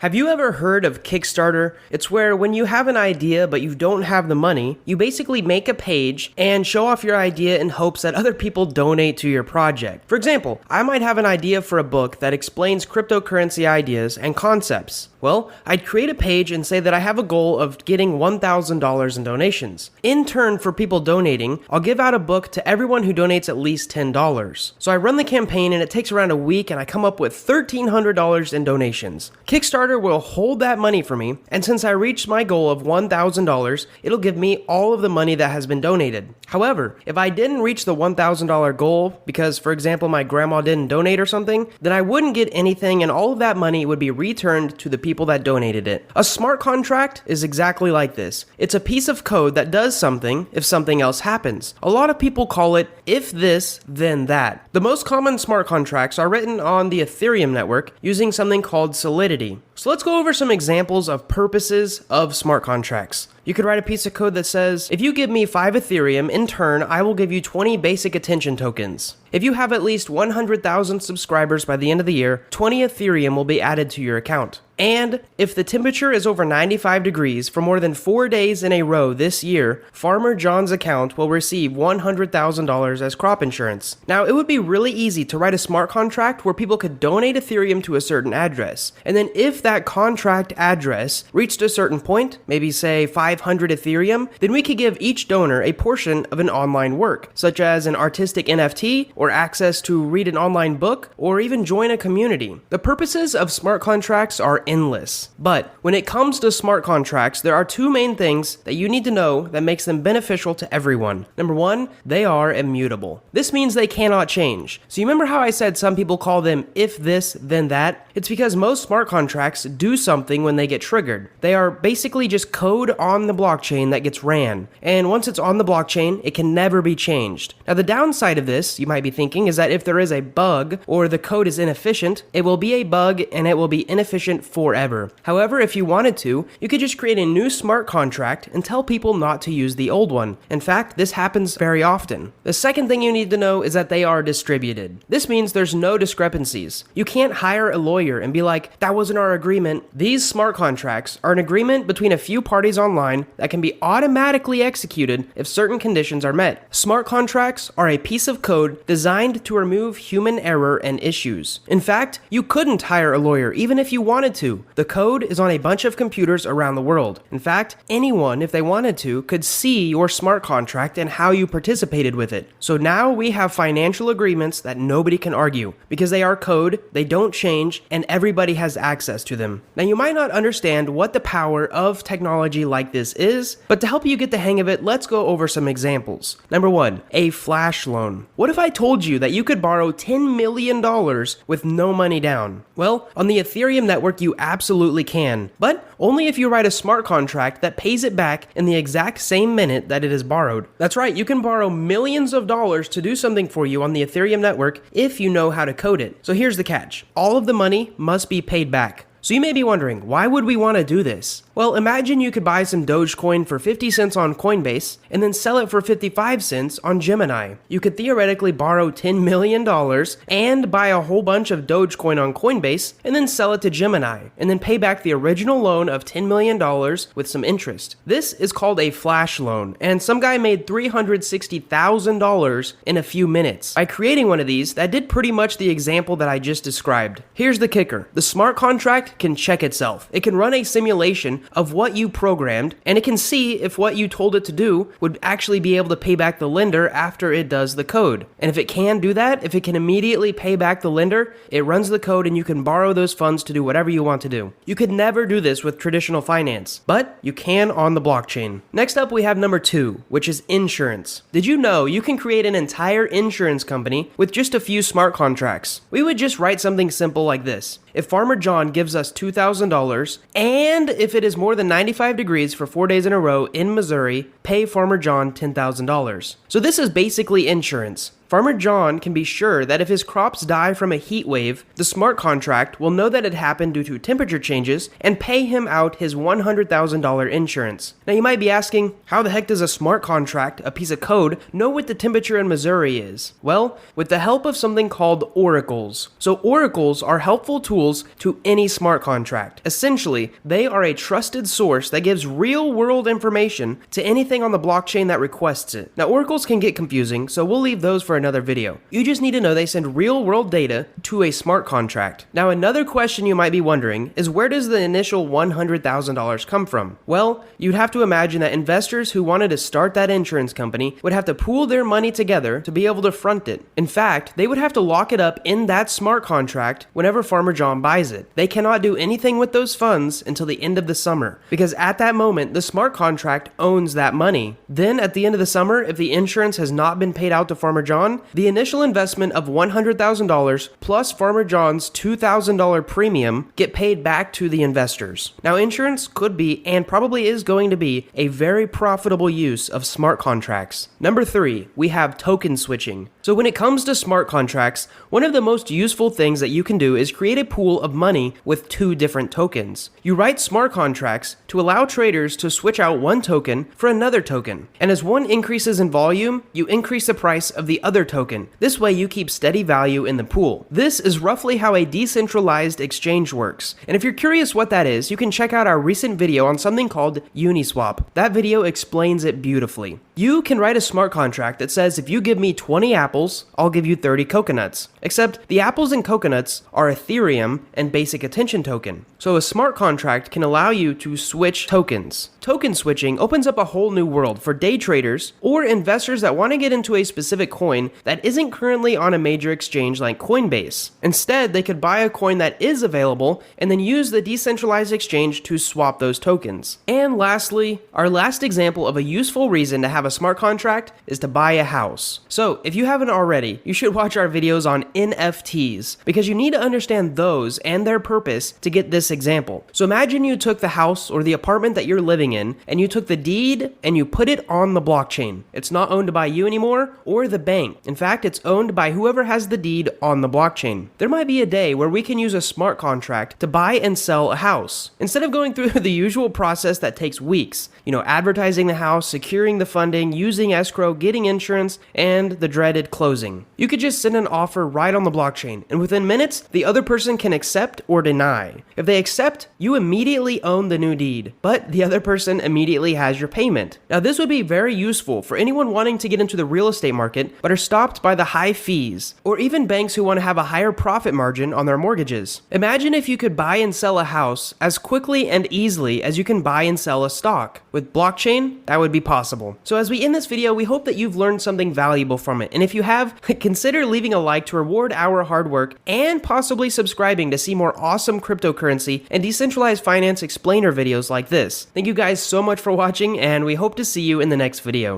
Have you ever heard of Kickstarter? It's where when you have an idea but you don't have the money, you basically make a page and show off your idea in hopes that other people donate to your project. For example, I might have an idea for a book that explains cryptocurrency ideas and concepts. Well, I'd create a page and say that I have a goal of getting $1,000 in donations. In turn for people donating, I'll give out a book to everyone who donates at least $10. So I run the campaign and it takes around a week and I come up with $1,300 in donations. Kickstarter will hold that money for me, and since I reached my goal of $1,000, it'll give me all of the money that has been donated. However, if I didn't reach the $1,000 goal because, for example, my grandma didn't donate or something, then I wouldn't get anything and all of that money would be returned to the people that donated it. A smart contract is exactly like this. It's a piece of code that does something if something else happens. A lot of people call it if this, then that. The most common smart contracts are written on the Ethereum network using something called Solidity. So let's go over some examples of purposes of smart contracts. You could write a piece of code that says, if you give me 5 Ethereum, in turn, I will give you 20 basic attention tokens. If you have at least 100,000 subscribers by the end of the year, 20 Ethereum will be added to your account. And if the temperature is over 95 degrees for more than 4 days in a row this year, Farmer John's account will receive $100,000 as crop insurance. Now, it would be really easy to write a smart contract where people could donate Ethereum to a certain address. And then if that contract address reached a certain point, maybe say 500 Ethereum, then we could give each donor a portion of an online work, such as an artistic NFT, or access to read an online book, or even join a community. The purposes of smart contracts are endless. But when it comes to smart contracts, there are 2 main things that you need to know that makes them beneficial to everyone. Number 1, they are immutable. This means they cannot change. So you remember how I said some people call them if this, then that? It's because most smart contracts do something when they get triggered. They are basically just code on the blockchain that gets ran. And once it's on the blockchain, it can never be changed. Now the downside of this, you might be thinking, is that if there is a bug or the code is inefficient, it will be a bug and it will be inefficient forever. However, if you wanted to, you could just create a new smart contract and tell people not to use the old one. In fact, this happens very often. The second thing you need to know is that they are distributed. This means there's no discrepancies. You can't hire a lawyer and be like, that wasn't our agreement. These smart contracts are an agreement between a few parties online that can be automatically executed if certain conditions are met. Smart contracts are a piece of code designed to remove human error and issues. In fact, you couldn't hire a lawyer even if you wanted to. The code is on a bunch of computers around the world. In fact, anyone, if they wanted to, could see your smart contract and how you participated with it. So now we have financial agreements that nobody can argue because they are code, they don't change, and everybody has access to them. Now you might not understand what the power of technology like this is, but to help you get the hang of it, let's go over some examples. Number 1, a flash loan. What if I told you that you could borrow $10 million with no money down? Well, on the Ethereum network, you absolutely can, but only if you write a smart contract that pays it back in the exact same minute that it is borrowed. That's right, you can borrow millions of dollars to do something for you on the Ethereum network if you know how to code it. So here's the catch. All of the money must be paid back. So you may be wondering, why would we want to do this? Well, imagine you could buy some Dogecoin for 50 cents on Coinbase and then sell it for 55 cents on Gemini. You could theoretically borrow $10 million and buy a whole bunch of Dogecoin on Coinbase and then sell it to Gemini and then pay back the original loan of $10 million with some interest. This is called a flash loan, and some guy made $360,000 in a few minutes. By creating one of these, that did pretty much the example that I just described. Here's the kicker. The smart contract can check itself. It can run a simulation of what you programmed, and it can see if what you told it to do would actually be able to pay back the lender after it does the code. And if it can do that, if it can immediately pay back the lender, it runs the code and you can borrow those funds to do whatever you want to do. You could never do this with traditional finance, but you can on the blockchain. Next up, we have number 2, which is insurance. Did you know you can create an entire insurance company with just a few smart contracts? We would just write something simple like this. If Farmer John gives us $2,000, and if it is more than 95 degrees for 4 days in a row in Missouri, pay Farmer John $10,000. So this is basically insurance. Farmer John can be sure that if his crops die from a heat wave, the smart contract will know that it happened due to temperature changes and pay him out his $100,000 insurance. Now you might be asking, how the heck does a smart contract, a piece of code, know what the temperature in Missouri is? Well, with the help of something called oracles. So oracles are helpful tools to any smart contract. Essentially, they are a trusted source that gives real-world information to anything on the blockchain that requests it. Now oracles can get confusing, so we'll leave those for another video. You just need to know they send real-world data to a smart contract. Now another question you might be wondering is, where does the initial $100,000 come from? Well, you'd have to imagine that investors who wanted to start that insurance company would have to pool their money together to be able to front it. In fact, they would have to lock it up in that smart contract whenever Farmer John buys it. They cannot do anything with those funds until the end of the summer, because at that moment, the smart contract owns that money. Then at the end of the summer, if the insurance has not been paid out to Farmer John, the initial investment of $100,000 plus Farmer John's $2,000 premium get paid back to the investors. Now insurance could be, and probably is going to be, a very profitable use of smart contracts. Number 3, we have token switching. So when it comes to smart contracts, one of the most useful things that you can do is create a pool of money with 2 different tokens. You write smart contracts to allow traders to switch out one token for another token. And as one increases in volume, you increase the price of the other token. This way you keep steady value in the pool. This is roughly how a decentralized exchange works. And if you're curious what that is, you can check out our recent video on something called Uniswap. That video explains it beautifully. You can write a smart contract that says, if you give me 20 apples, I'll give you 30 coconuts. Except the apples and coconuts are Ethereum and basic attention token. So a smart contract can allow you to switch tokens. Token switching opens up a whole new world for day traders or investors that want to get into a specific coin that isn't currently on a major exchange like Coinbase. Instead, they could buy a coin that is available and then use the decentralized exchange to swap those tokens. And lastly, our last example of a useful reason to have a smart contract is to buy a house. So if you haven't already, you should watch our videos on NFTs, because you need to understand those and their purpose to get this example. So imagine you took the house or the apartment that you're living in and you took the deed and you put it on the blockchain. It's not owned by you anymore or the bank. In fact, it's owned by whoever has the deed on the blockchain. There might be a day where we can use a smart contract to buy and sell a house. Instead of going through the usual process that takes weeks, advertising the house, securing the funding, using escrow, getting insurance, and the dreaded closing. You could just send an offer right on the blockchain, and within minutes, the other person can accept or deny. If they accept, you immediately own the new deed, but the other person immediately has your payment. Now, this would be very useful for anyone wanting to get into the real estate market, but are stopped by the high fees, or even banks who want to have a higher profit margin on their mortgages. Imagine if you could buy and sell a house as quickly and easily as you can buy and sell a stock. With blockchain, that would be possible. So as we end this video, we hope that you've learned something valuable from it. And if you have, consider leaving a like to reward our hard work and possibly subscribing to see more awesome cryptocurrency and decentralized finance explainer videos like this. Thank you guys so much for watching, and we hope to see you in the next video.